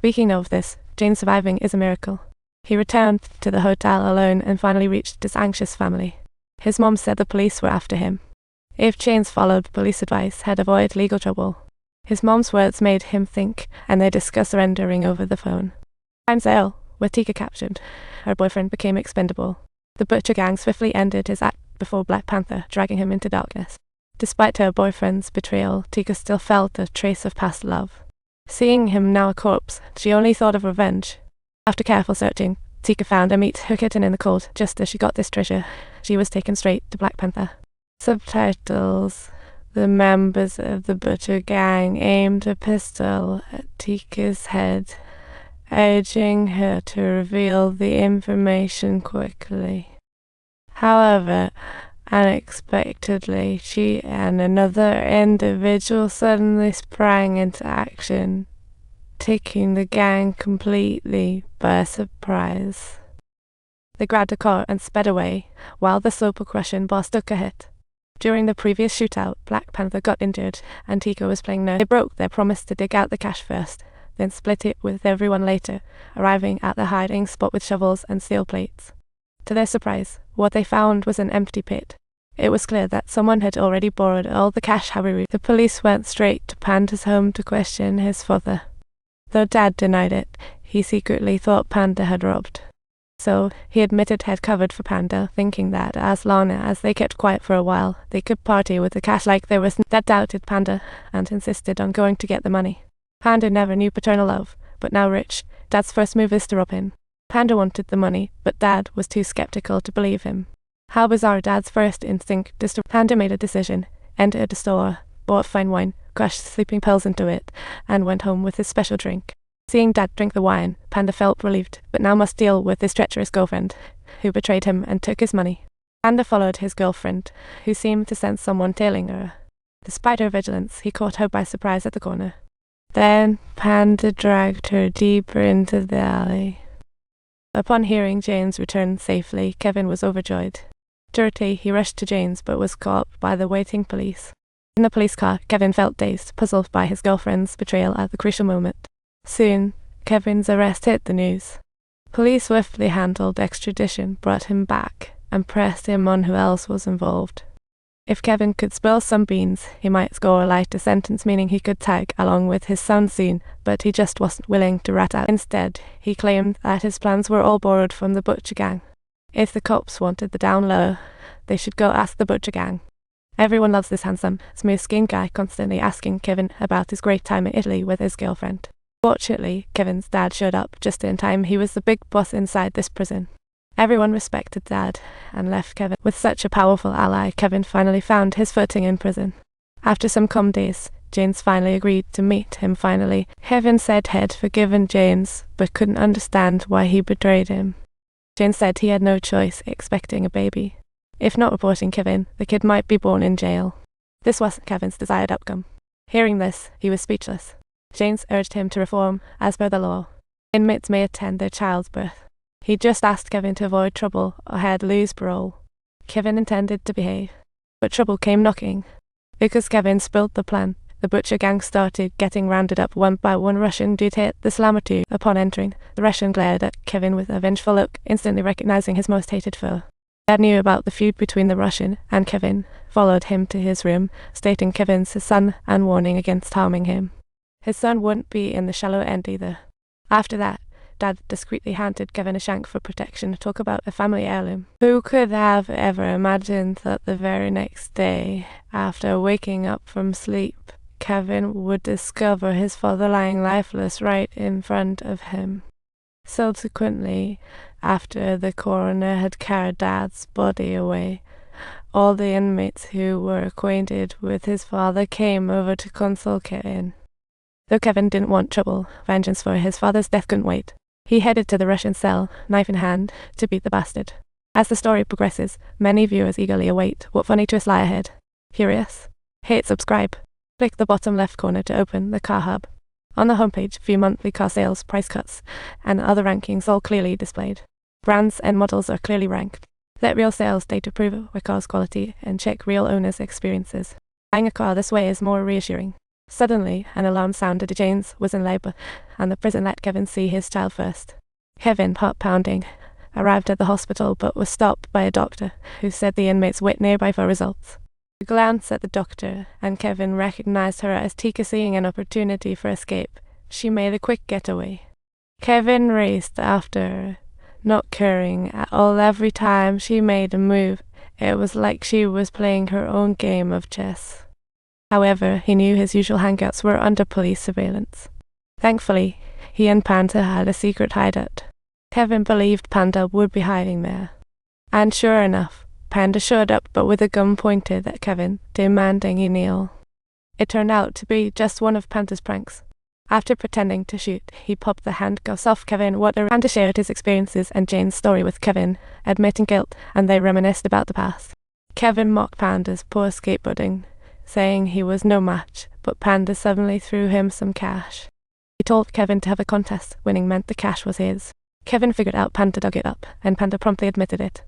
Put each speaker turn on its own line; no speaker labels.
Speaking of this, Jane surviving is a miracle. He returned to the hotel alone and finally reached his anxious family. His mom said the police were after him. If James followed police advice, he'd avoid legal trouble. His mom's words made him think, and they discussed surrendering over the phone. Time sale, with Tika captured. Her boyfriend became expendable. The Butcher gang swiftly ended his act before Black Panther, dragging him into darkness. Despite her boyfriend's betrayal, Tika still felt a trace of past love. Seeing him now a corpse, she only thought of revenge. After careful searching, Tika found a meet her kitten in the cold. Just as she got this treasure, she was taken straight to Black Panther. Subtitles. The members of the Butcher gang aimed a pistol at Tika's head, urging her to reveal the information quickly. However, unexpectedly, she and another individual suddenly sprang into action, taking the gang completely by surprise. They grabbed a car and sped away, while the slowpoke Russian boss took a hit. During the previous shootout, Black Panther got injured, and Tika was playing nurse. They broke their promise to dig out the cash first, then split it with everyone later, arriving at the hiding spot with shovels and steel plates. To their surprise, what they found was an empty pit. It was clear that someone had already borrowed all the cash. However, the police went straight to Panda's home to question his father. Though Dad denied it, he secretly thought Panda had robbed. So he admitted he'd covered for Panda, thinking that as long as they kept quiet for a while, they could party with the cash like there was. Dad doubted Panda and insisted on going to get the money. Panda never knew paternal love, but now rich, Dad's first move is to rob him. Panda wanted the money, but Dad was too skeptical to believe him. How bizarre. Dad's first instinct is to. Panda made a decision, entered a store, bought fine wine, crushed sleeping pills into it, and went home with his special drink. Seeing Dad drink the wine, Panda felt relieved, but now must deal with his treacherous girlfriend, who betrayed him and took his money. Panda followed his girlfriend, who seemed to sense someone tailing her. Despite her vigilance, he caught her by surprise at the corner. Then Panda dragged her deeper into the alley. Upon hearing Jane's return safely, Kevin was overjoyed. Dirty, he rushed to Jane's but was caught by the waiting police. In the police car, Kevin felt dazed, puzzled by his girlfriend's betrayal at the crucial moment. Soon, Kevin's arrest hit the news. Police swiftly handled extradition, brought him back, and pressed him on who else was involved. If Kevin could spill some beans, he might score a lighter sentence, meaning he could tag along with his son soon, but he just wasn't willing to rat out. Instead, he claimed that his plans were all borrowed from the Butcher gang. If the cops wanted the down low, they should go ask the Butcher gang. Everyone loves this handsome, smooth-skinned guy constantly asking Kevin about his great time in Italy with his girlfriend. Fortunately, Kevin's dad showed up just in time. He was the big boss inside this prison. Everyone respected Dad and left Kevin. With such a powerful ally, Kevin finally found his footing in prison. After some calm days, James finally agreed to meet him finally. Kevin said he'd forgiven James, but couldn't understand why he betrayed him. James said he had no choice, expecting a baby. If not reporting Kevin, the kid might be born in jail. This wasn't Kevin's desired outcome. Hearing this, he was speechless. James urged him to reform, as per the law. Inmates may attend their child's birth. He just asked Kevin to avoid trouble or he'd lose parole. Kevin intended to behave, but trouble came knocking. Because Kevin spilled the plan, the Butcher gang started getting rounded up one by one. Russian dude hit the slammer too. Upon entering, the Russian glared at Kevin with a vengeful look, instantly recognizing his most hated foe. Dad knew about the feud between the Russian and Kevin, followed him to his room, stating Kevin's his son and warning against harming him. His son wouldn't be in the shallow end either. After that, Dad discreetly handed Kevin a shank for protection. Talk about a family heirloom. Who could have ever imagined that the very next day, after waking up from sleep, Kevin would discover his father lying lifeless right in front of him? Subsequently, after the coroner had carried Dad's body away, all the inmates who were acquainted with his father came over to console Kevin. Though Kevin didn't want trouble, vengeance for his father's death couldn't wait. He headed to the Russian cell, knife in hand, to beat the bastard. As the story progresses, many viewers eagerly await what funny twist lie ahead. Curious? Hit subscribe. Click the bottom left corner to open the Car Hub. On the homepage, view monthly car sales, price cuts, and other rankings all clearly displayed. Brands and models are clearly ranked. Let real sales data prove a car's quality and check real owners' experiences. Buying a car this way is more reassuring. Suddenly, an alarm sounded. James was in labor, and the prison let Kevin see his child first. Kevin, heart pounding, arrived at the hospital but was stopped by a doctor who said the inmates wait nearby for results. She glanced at the doctor, and Kevin recognized her as Tika, seeing an opportunity for escape. She made a quick getaway. Kevin raced after her, not caring at all. Every time she made a move, it was like she was playing her own game of chess. However, he knew his usual hangouts were under police surveillance. Thankfully, he and Panda had a secret hideout. Kevin believed Panda would be hiding there. And sure enough, Panda showed up, but with a gun pointed at Kevin, demanding he kneel. It turned out to be just one of Panda's pranks. After pretending to shoot, he popped the handcuffs off Kevin. Panda shared his experiences and Jane's story with Kevin, admitting guilt, and they reminisced about the past. Kevin mocked Panda's poor skateboarding, saying he was no match, but Panda suddenly threw him some cash. He told Kevin to have a contest. Winning meant the cash was his. Kevin figured out Panda dug it up, and Panda promptly admitted it.